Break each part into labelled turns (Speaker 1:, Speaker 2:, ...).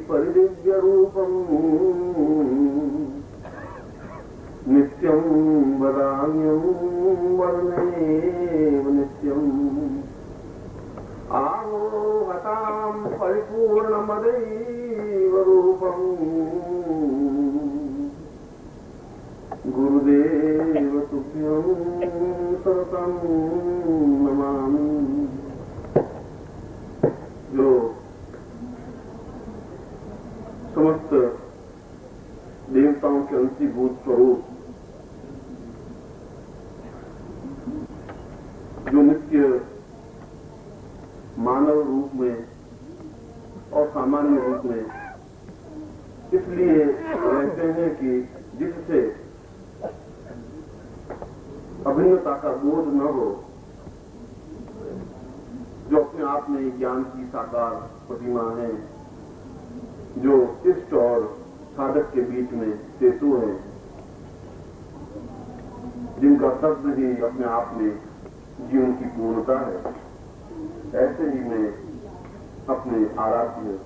Speaker 1: परिदिव्य रूपम नित्यं वदाम्यं वर्णेव नित्यम् आरोहतां परिपूर्णमदैव रूपम् गुरुदेव तुभ्यं सततं नमामि। जो समस्त देवताओं के अंशीभूत स्वरूप, जो नित्य मानव रूप में और सामान्य रूप में इसलिए रहते हैं कि जिससे अभिन्नता का बोध न हो, जो अपने आप में ज्ञान की साकार प्रतिमा है, जो इष्ट और साधक के बीच में सेतु है, जिनका शब्द ही अपने आप में जीवन की पूर्णता है, ऐसे ही मैं अपने आराध्य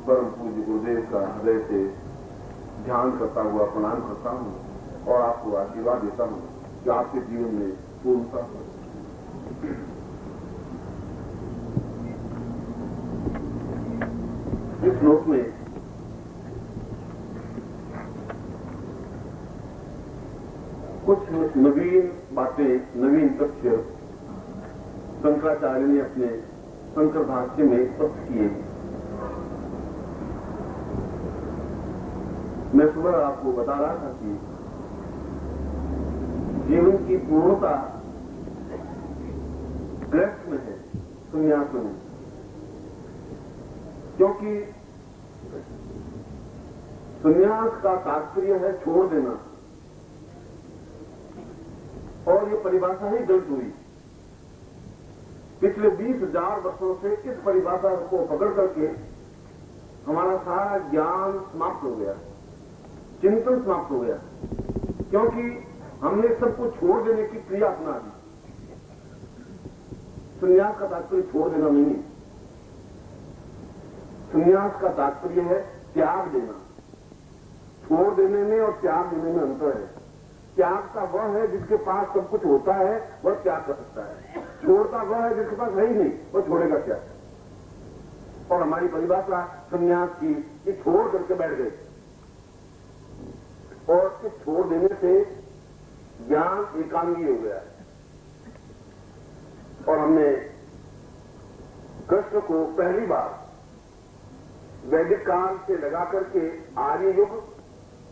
Speaker 1: परम पूज्य गुरुदेव का हृदय से ध्यान करता हुआ प्रणाम करता हूँ और आपको आशीर्वाद देता हूँ कि आपके जीवन में पूर्णता हो। इस श्लोक में कुछ नवीन बातें, नवीन तथ्य शंकराचार्य ने अपने शंकर भाष्य में स्पष्ट किए। मैं सुबह आपको बता रहा था कि जीवन की पूर्णता गृहस्थ में है, संन्यास में, क्योंकि संन्यास का तात्पर्य है छोड़ देना, और ये परिभाषा ही गलत हुई। पिछले 20,000 वर्षों से इस परिभाषा को पकड़ करके हमारा सारा ज्ञान समाप्त हो गया, चिंतन समाप्त हो गया, क्योंकि हमने सबको छोड़ देने की क्रिया अपना दी। संन्यास का तात्पर्य छोड़ देना नहीं है, संन्यास का तात्पर्य है त्याग देना। छोड़ देने में और त्याग देने में अंतर है। त्याग का वह है जिसके पास सब कुछ होता है, वह त्याग कर सकता है। छोड़ता वह है जिसके पास है ही नहीं, वह छोड़ेगा क्या। और हमारी परिभाषा संन्यास की कि छोड़ करके बैठ गए, और इस छोड़ देने से ज्ञान एकांगी हो गया है। और हमने कृष्ण को पहली बार वैदिक काल से लगा करके आर्य युग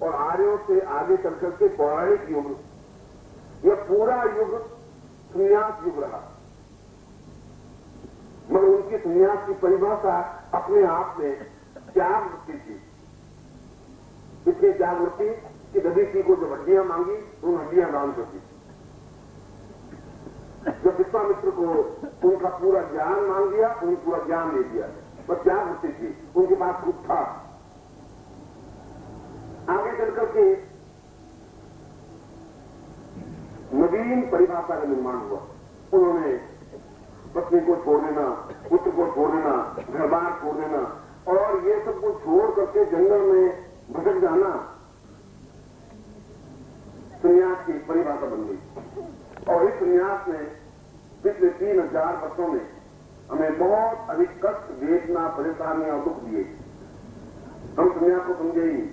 Speaker 1: और आर्यों से आगे चल करके पौराणिक युग, यह पूरा युग संन्यास युग रहा। मगर उनकी संन्यास की परिभाषा अपने आप में त्याग वृत्ति थी। इसलिए त्याग वृत्ति कि दधीची को जब हड्डियां मांगी तो उन हड्डियां दान कर दी। जब विश्वामित्र को उनका पूरा ज्ञान मांग दिया, उन्हें पूरा ज्ञान दे दिया। बस त्याग वृत्ति थी, उनके पास कुछ था। आगे चल करके नवीन परिभाषा का निर्माण हुआ। उन्होंने पत्नी को छोड़ देना, पुत्र को छोड़ देना, घर बार छोड़ देना, और ये सब को छोड़ करके जंगल में भटक जाना संन्यास की परिभाषा बन गई। और इस संन्यास में पिछले 3,000 वर्षों में हमें बहुत अधिक कष्ट, वेदना, परेशानियां और दुख दिए। हम संन्यास को समझे ही नहीं,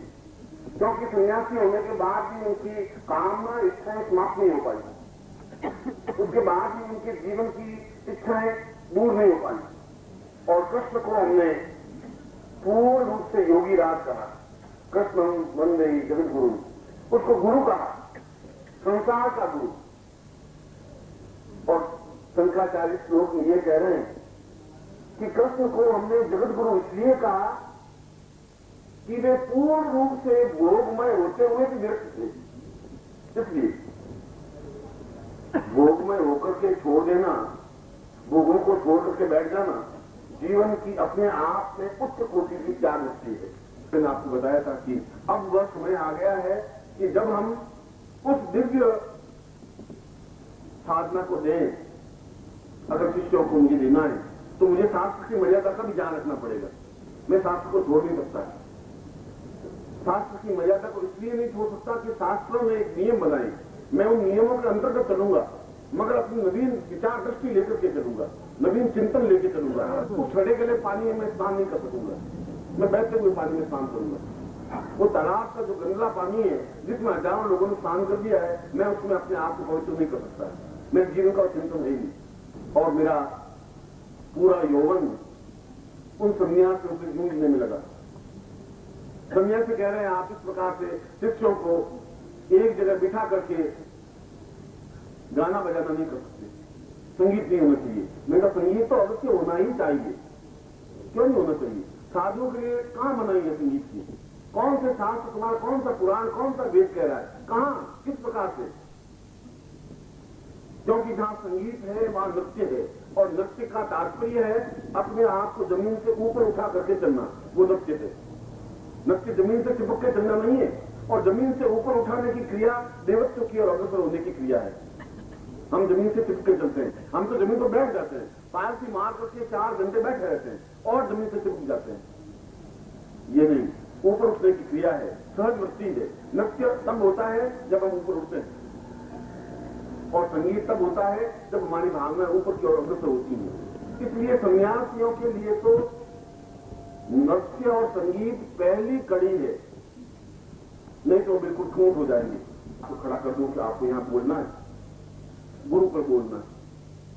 Speaker 1: क्योंकि सन्यासी होने के बाद भी उनकी कामना, इच्छाएं समाप्त नहीं हो पाई। उसके बाद भी उनके जीवन की इच्छाएं दूर नहीं हो पाई। और कृष्ण को हमने पूर्ण रूप से योगी राज कहा। कृष्ण वंदे जगत गुरु, उसको गुरु कहा, संसार का गुरु। और शंकराचार्य श्लोक में ये कह रहे हैं कि कृष्ण को हमने जगत गुरु इसलिए कहा कि वे पूर्ण रूप से भोगमय होते हुए भी विरक्त थे। इसलिए भोगमय होकर के छोड़ देना, भोगों को छोड़ करके बैठ जाना, जीवन की अपने आप में उच्च कोटि की त्याग वृत्ति है। मैंने आपको बताया था कि अब वह समय आ गया है कि जब हम उस दिव्य साधना को दें। अगर शिष्यों को मुझे देना है तो मुझे शास्त्र की मर्यादा का भी ध्यान रखना पड़ेगा। मैं शास्त्र को छोड़ नहीं सकता। शास्त्र की मर्यादा को इसलिए नहीं छोड़ सकता कि शास्त्रों में एक नियम बनाए, मैं उन नियमों के अंतर्गत चलूंगा, मगर अपनी नवीन विचार दृष्टि लेकर के चलूंगा, नवीन चिंतन लेके चलूंगा। उस छड़े के लिए पानी में मैं स्नान नहीं कर सकूंगा, मैं बहते हुए पानी में स्नान करूंगा। वो तालाब का जो गंदा पानी है जिसमें हजारों लोगों ने स्नान कर दिया है, मैं उसमें अपने आप को पवित्र नहीं कर सकता। मेरे जीवन का चिंतन है नहीं, और मेरा पूरा यौवन उन सन्यासियों से जूझने में लगा। सन्यासी कह रहे हैं आप इस प्रकार से शिष्यों को एक जगह बिठा करके गाना बजाना नहीं कर सकते, संगीत नहीं होना चाहिए। मेरा संगीत तो अवश्य होना ही चाहिए, क्यों नहीं होना चाहिए? साधुओं के लिए कहां बनाई है संगीत की? कौन से शास्त्र तुम्हारा, कौन सा पुराण, कौन सा वेद कह रहा है? कहां, किस प्रकार से? क्योंकि जहां संगीत है वहां नृत्य है, और नृत्य का तात्पर्य है अपने आप को जमीन से ऊपर उठा करके चलना, वो नृत्य है। नृत्य जमीन से चिपक के चलना नहीं है, और जमीन से ऊपर उठाने की क्रिया देवत्व की और अग्रसर होने की क्रिया है। हम जमीन से चिपक के चलते हैं, हम तो जमीन पर बैठ जाते हैं, पैर की मार करके 4 घंटे बैठे रहते हैं और जमीन से चिपक जाते हैं। ये नहीं, ऊपर उठने की क्रिया है, सहज वृत्ति है। नृत्य तब होता है जब हम ऊपर उठते हैं, और संगीत तब होता है जब हमारी भावना ऊपर की ओर अग्रसर होती है। इसलिए सन्यासियों के लिए तो नृत्य और संगीत पहली कड़ी है, नहीं तो बिल्कुल ठूंठ हो जाएंगे। आपको खड़ा कर दूं कि आपको यहां बोलना है, गुरु पर बोलना है।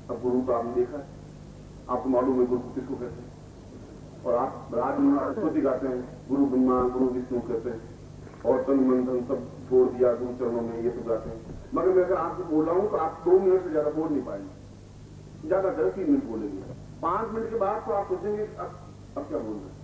Speaker 1: अब गुरु को आपने देखा है, आपको मालूम है गुरु को किसको कहते हैं, और आप राज में स्तुति गाते हैं, गुरु ब्रह्मा गुरु विष्णु कहते हैं, और तन मन धन सब छोड़ दिया गुरु चरणों में, ये सब गाते हैं। मगर मैं अगर आपको बोल रहा हूं तो आप 2 मिनट से ज्यादा बोल नहीं पाएंगे, ज्यादा 10 ही मिनट बोलेंगे। 5 मिनट के बाद तो आप सोचेंगे अब क्या बोलना है।